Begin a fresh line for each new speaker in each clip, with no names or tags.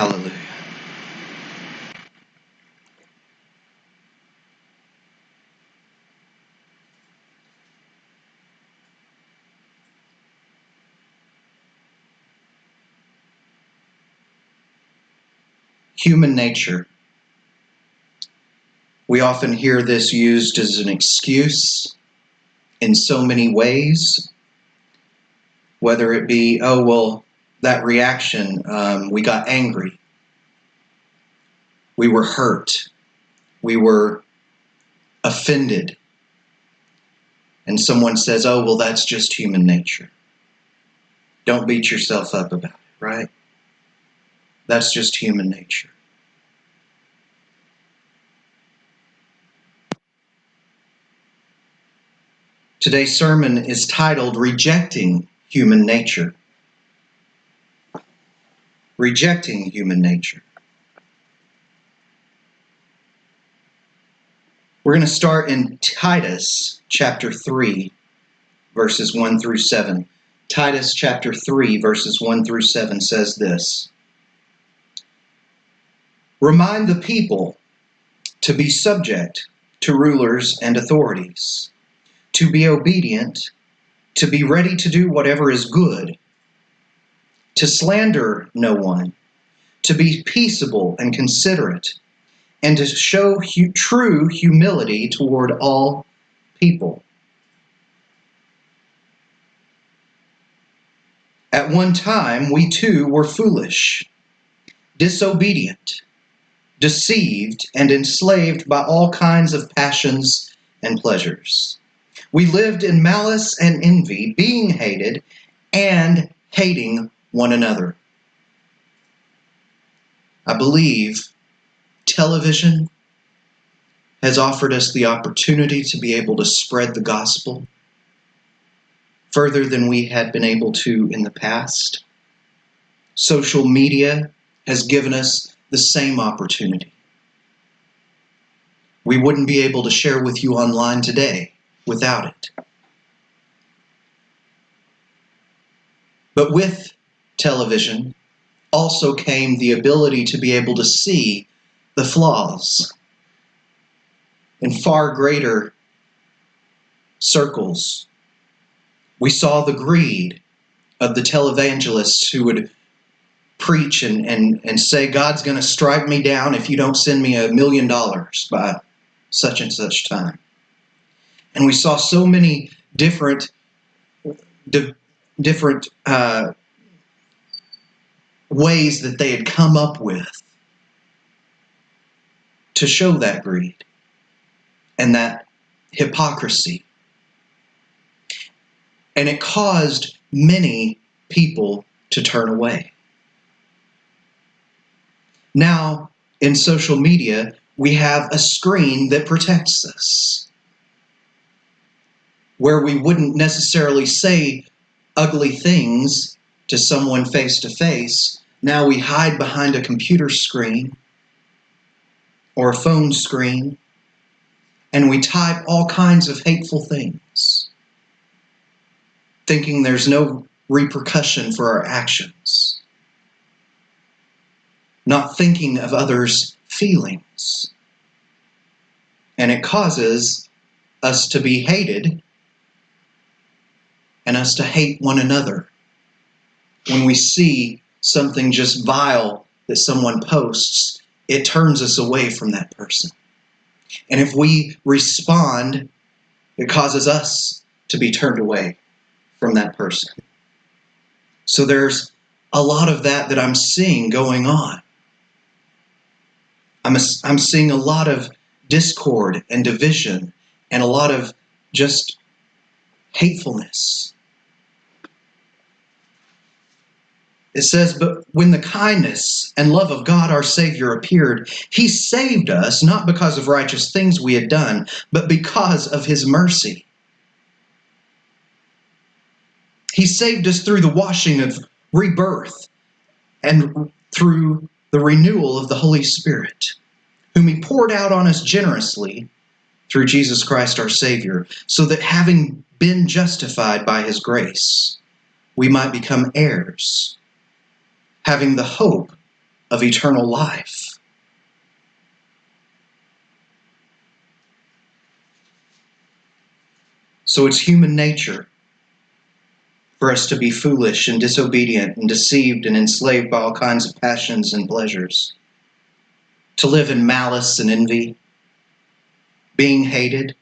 Hallelujah. Human nature. We often hear this used as an excuse in so many ways, whether it be, oh, well, that reaction, we got angry, we were hurt, we were offended, and someone says, oh, well, that's just human nature. Don't beat yourself up about it, right? That's just human nature. Today's sermon is titled Rejecting Human Nature. Rejecting human nature. We're going to start in Titus chapter 3, verses 1 through 7. Titus chapter 3, verses 1 through 7 says this. Remind the people to be subject to rulers and authorities, to be obedient, to be ready to do whatever is good, to slander no one, to be peaceable and considerate, and to show true humility toward all people. At one time, we too were foolish, disobedient, deceived, and enslaved by all kinds of passions and pleasures. We lived in malice and envy, being hated and hating one another. I believe television has offered us the opportunity to be able to spread the gospel further than we had been able to in the past. Social media has given us the same opportunity. We wouldn't be able to share with you online today without it. But with television also came the ability to be able to see the flaws in far greater circles. We saw the greed of the televangelists who would preach and say, God's going to strike me down if you don't send me $1 million by such and such time. And we saw so many different ways that they had come up with to show that greed and that hypocrisy. And it caused many people to turn away. Now, in social media, we have a screen that protects us, where we wouldn't necessarily say ugly things to someone face to face. Now we hide behind a computer screen or a phone screen, and we type all kinds of hateful things, thinking there's no repercussion for our actions, not thinking of others' feelings. And it causes us to be hated and us to hate one another. When we see something just vile that someone posts, it turns us away from that person. And if we respond, it causes us to be turned away from that person. So there's a lot of that I'm seeing going on. I'm seeing a lot of discord and division and a lot of just hatefulness. It says, but when the kindness and love of God our Savior appeared, He saved us not because of righteous things we had done, but because of His mercy. He saved us through the washing of rebirth and through the renewal of the Holy Spirit, whom He poured out on us generously through Jesus Christ our Savior, so that having been justified by His grace, we might become heirs, having the hope of eternal life. So it's human nature for us to be foolish and disobedient and deceived and enslaved by all kinds of passions and pleasures, to live in malice and envy, being hated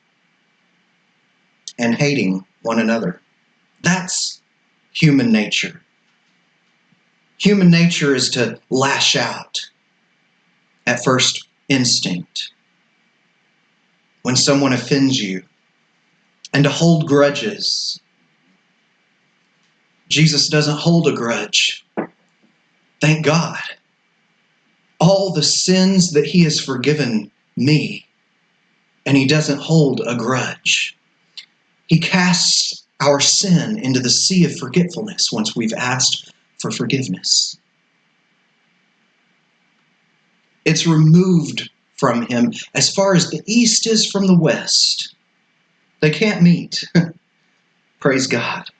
and hating one another. That's human nature. Human nature is to lash out at first instinct when someone offends you, and to hold grudges. Jesus doesn't hold a grudge. Thank God. All the sins that he has forgiven me, and he doesn't hold a grudge. He casts our sin into the sea of forgetfulness once we've asked for forgiveness. It's removed from him as far as the east is from the west. They can't meet. Praise God.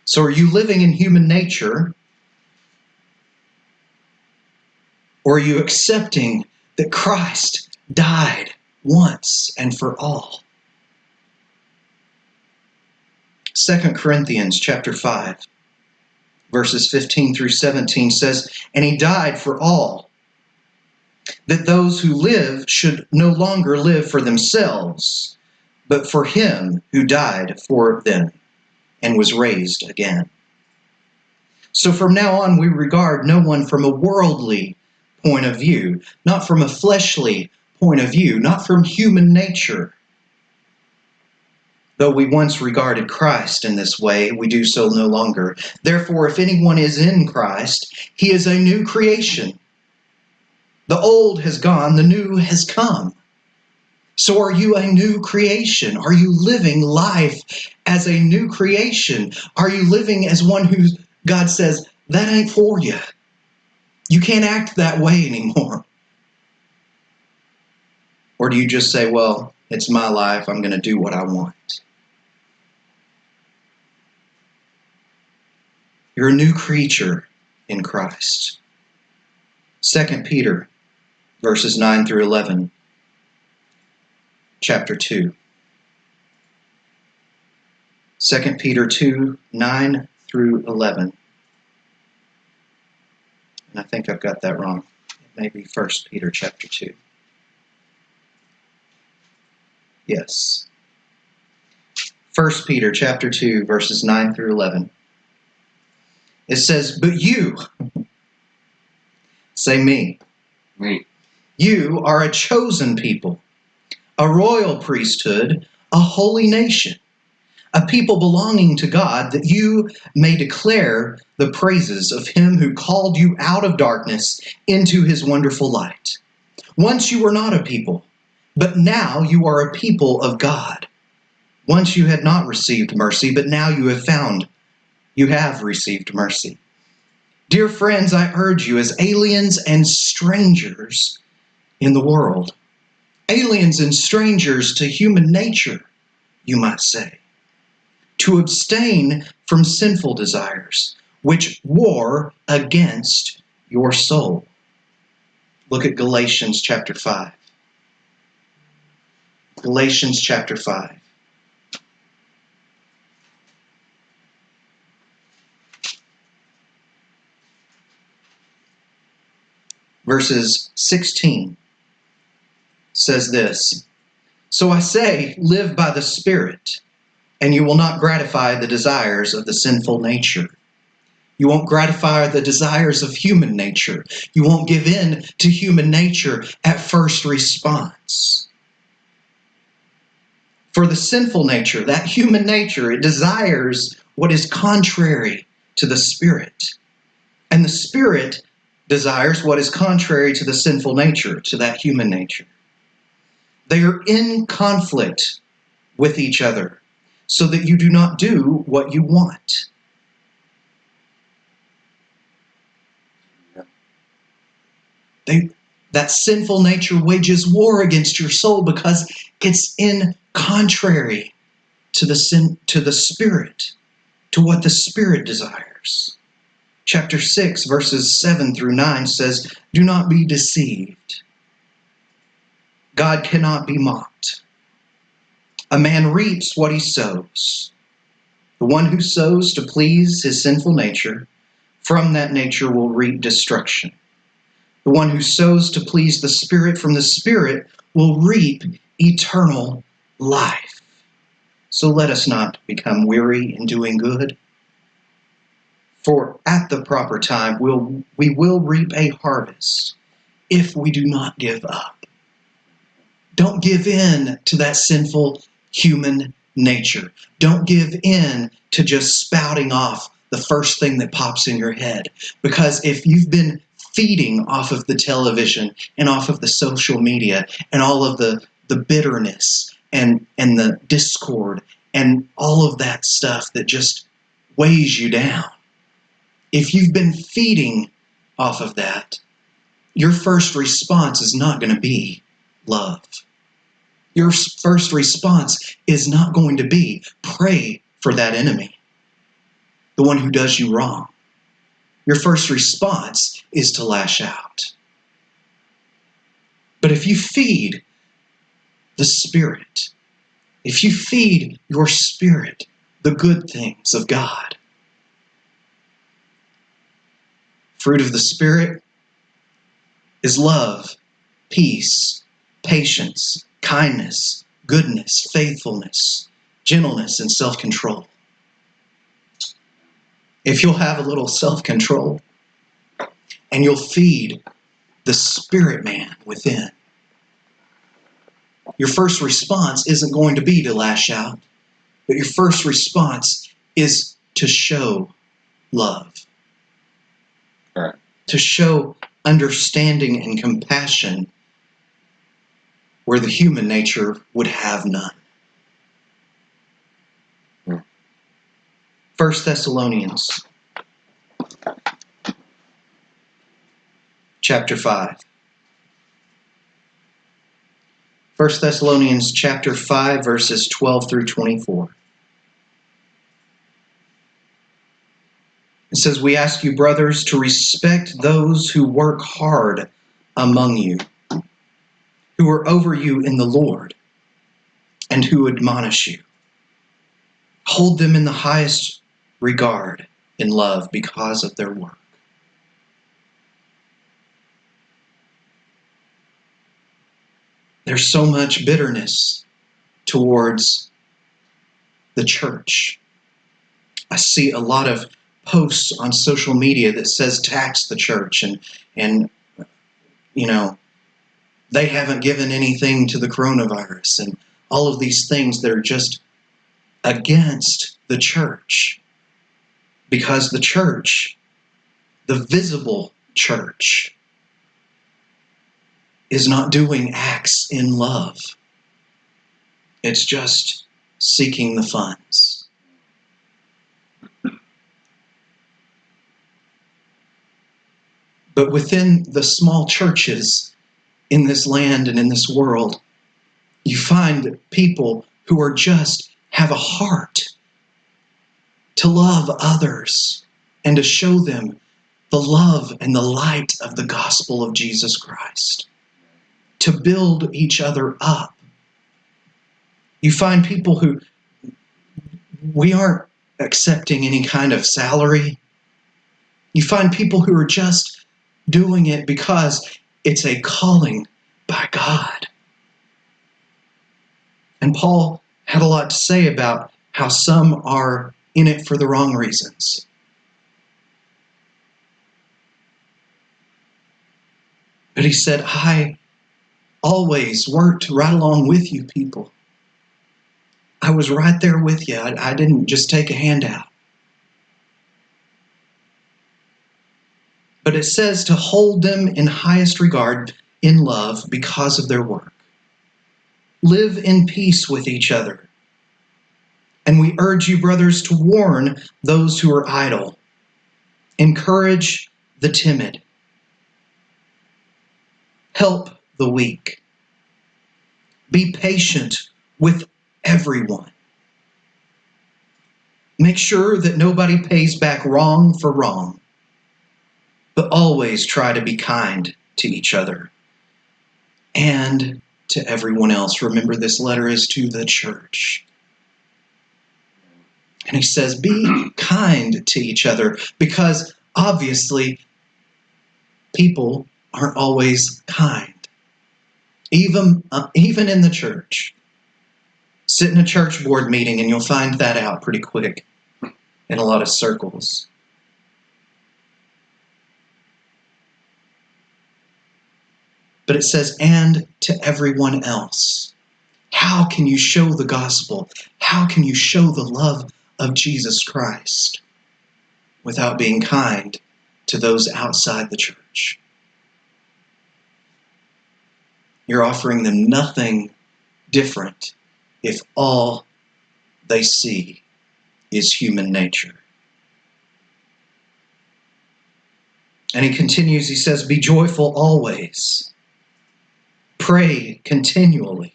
So are you living in human nature? Or are you accepting that Christ died once and for all? 2 Corinthians chapter 5, verses 15 through 17 says, "And he died for all, that those who live should no longer live for themselves, but for him who died for them and was raised again." So from now on, we regard no one from a worldly point of view, not from a fleshly point of view, not from human nature. Though we once regarded Christ in this way, we do so no longer. Therefore, if anyone is in Christ, he is a new creation. The old has gone, the new has come. So are you a new creation? Are you living life as a new creation? Are you living as one who God says, that ain't for you? You can't act that way anymore. Or do you just say, well, it's my life, I'm going to do what I want? You're a new creature in Christ. 2 Peter, verses 9 through 11, chapter 2. 2 Peter 2, 9 through 11. And I think I've got that wrong. It may be 1 Peter chapter 2. Yes. 1 Peter chapter 2, verses 9 through 11. It says, "But you," say me, "you are a chosen people, a royal priesthood, a holy nation, a people belonging to God, that you may declare the praises of him who called you out of darkness into his wonderful light. Once you were not a people, but now you are a people of God. Once you had not received mercy, but now you have received mercy. Dear friends, I urge you as aliens and strangers in the world." Aliens and strangers to human nature, you might say. "To abstain from sinful desires, which war against your soul." Look at Galatians chapter 5. Galatians chapter 5. Verses 16 says this, "So I say, live by the Spirit, and you will not gratify the desires of the sinful nature." You won't gratify the desires of human nature. You won't give in to human nature at first response. For the sinful nature, that human nature, it desires what is contrary to the Spirit. And the Spirit desires what is contrary to the sinful nature, to that human nature. They are in conflict with each other, so that you do not do what you want. That sinful nature wages war against your soul because it's in contrary to the Spirit, to what the Spirit desires. Chapter 6, verses 7 through 9 says, "Do not be deceived. God cannot be mocked. A man reaps what he sows. The one who sows to please his sinful nature, from that nature will reap destruction. The one who sows to please the Spirit, from the Spirit will reap eternal life." So let us not become weary in doing good, for at the proper time we will reap a harvest if we do not give up. Don't give in to that sinful human nature. Don't give in to just spouting off the first thing that pops in your head. Because if you've been feeding off of the television and off of the social media and all of the bitterness and the discord and all of that stuff that just weighs you down, if you've been feeding off of that, your first response is not going to be love. Your first response is not going to be pray for that enemy, the one who does you wrong. Your first response is to lash out. But if you feed the Spirit, if you feed your spirit the good things of God, fruit of the Spirit is love, peace, patience, kindness, goodness, faithfulness, gentleness, and self-control. If you'll have a little self-control and you'll feed the spirit man within, your first response isn't going to be to lash out, but your first response is to show love.
Right.
To show understanding and compassion where the human nature would have none. 1 Thessalonians chapter 5. 1 Thessalonians chapter 5, verses 12 through 24. It says, "We ask you, brothers, to respect those who work hard among you, who are over you in the Lord, and who admonish you. Hold them in the highest regard in love because of their work." There's so much bitterness towards the church. I see a lot of posts on social media that says tax the church and you know, they haven't given anything to the coronavirus and all of these things that are just against the church. Because the church, the visible church, is not doing acts in love. It's just seeking the funds. But within the small churches in this land and in this world, you find people who are just have a heart to love others and to show them the love and the light of the gospel of Jesus Christ, to build each other up. You find people who, we aren't accepting any kind of salary. You find people who are just doing it because it's a calling by God. And Paul had a lot to say about how some are in it for the wrong reasons. But he said, I always worked right along with you people. I was right there with you. I didn't just take a handout. But it says to hold them in highest regard in love because of their work. Live in peace with each other. And we urge you, brothers, to warn those who are idle. Encourage the timid. Help the weak. Be patient with everyone. Make sure that nobody pays back wrong for wrong, but always try to be kind to each other and to everyone else. Remember, this letter is to the church. And he says, be kind to each other, because obviously people aren't always kind. Even in the church. Sit in a church board meeting and you'll find that out pretty quick in a lot of circles. But it says, and to everyone else. How can you show the gospel? How can you show the love of Jesus Christ without being kind to those outside the church? You're offering them nothing different if all they see is human nature. And he continues, he says, be joyful always. Pray continually.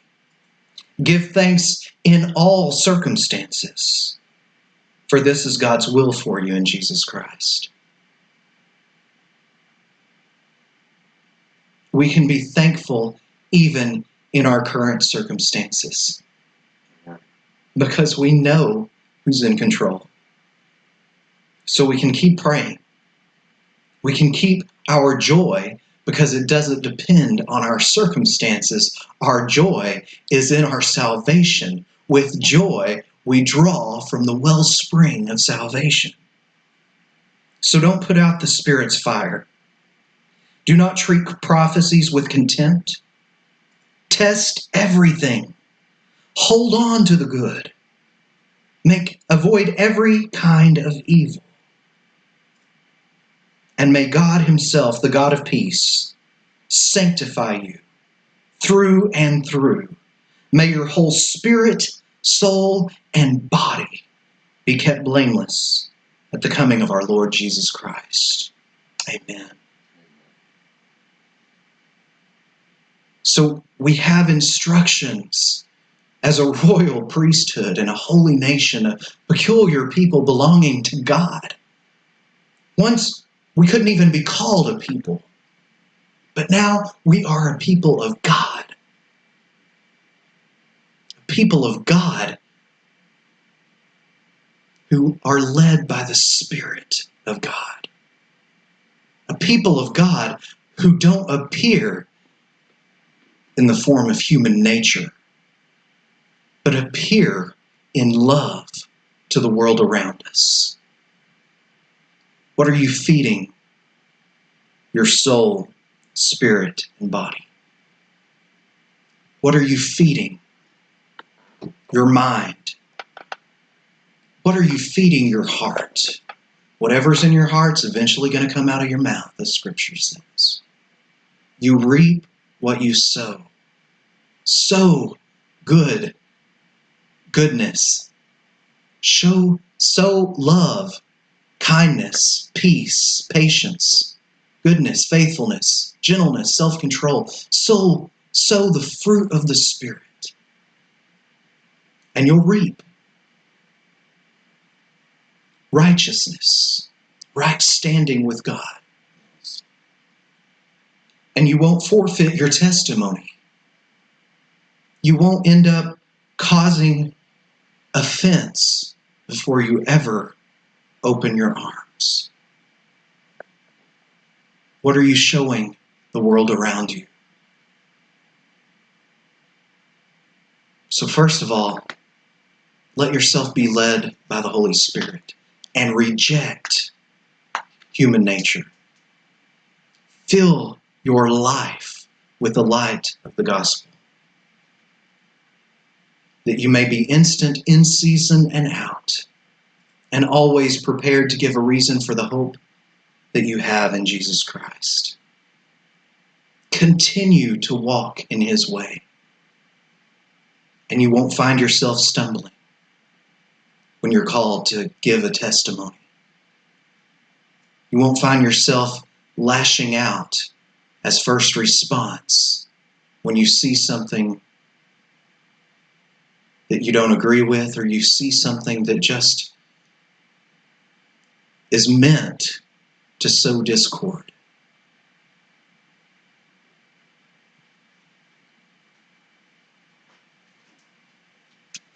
Give thanks in all circumstances, for this is God's will for you in Jesus Christ. We can be thankful even in our current circumstances because we know who's in control. So we can keep praying. We can keep our joy because it doesn't depend on our circumstances. Our joy is in our salvation. With joy, we draw from the wellspring of salvation. So don't put out the Spirit's fire. Do not treat prophecies with contempt. Test everything. Hold on to the good. Avoid every kind of evil. And may God himself, the God of peace, sanctify you through and through. May your whole spirit, soul, and body be kept blameless at the coming of our Lord Jesus Christ. Amen. So we have instructions as a royal priesthood and a holy nation, a peculiar people belonging to God. Once we couldn't even be called a people, but now we are a people of God. A people of God who are led by the Spirit of God. A people of God who don't appear in the form of human nature, but appear in love to the world around us. What are you feeding your soul, spirit, and body? What are you feeding your mind? What are you feeding your heart? Whatever's in your heart's eventually going to come out of your mouth, the scripture says. You reap what you sow. Sow goodness. Sow love, kindness, peace, patience, goodness, faithfulness, gentleness, self-control. Sow the fruit of the Spirit. And you'll reap righteousness, right standing with God. And you won't forfeit your testimony. You won't end up causing offense before you ever open your arms. What are you showing the world around you? So first of all, let yourself be led by the Holy Spirit and reject human nature. Fill your life with the light of the gospel, that you may be instant in season and out, and always prepared to give a reason for the hope that you have in Jesus Christ. Continue to walk in his way, and you won't find yourself stumbling when you're called to give a testimony. You won't find yourself lashing out as first response when you see something that you don't agree with, or you see something that just is meant to sow discord.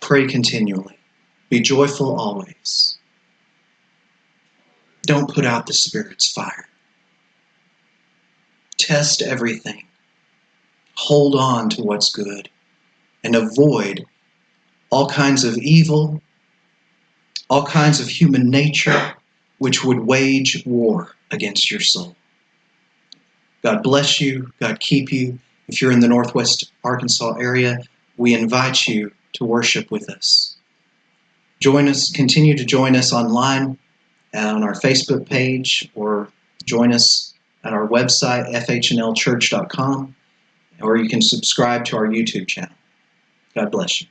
Pray continually. Be joyful always. Don't put out the Spirit's fire. Test everything. Hold on to what's good and avoid all kinds of evil, all kinds of human nature which would wage war against your soul. God bless you. God keep you. If you're in the Northwest Arkansas area, we invite you to worship with us. Join us, continue to join us online on our Facebook page, or join us at our website, fhnlchurch.com, or you can subscribe to our YouTube channel. God bless you.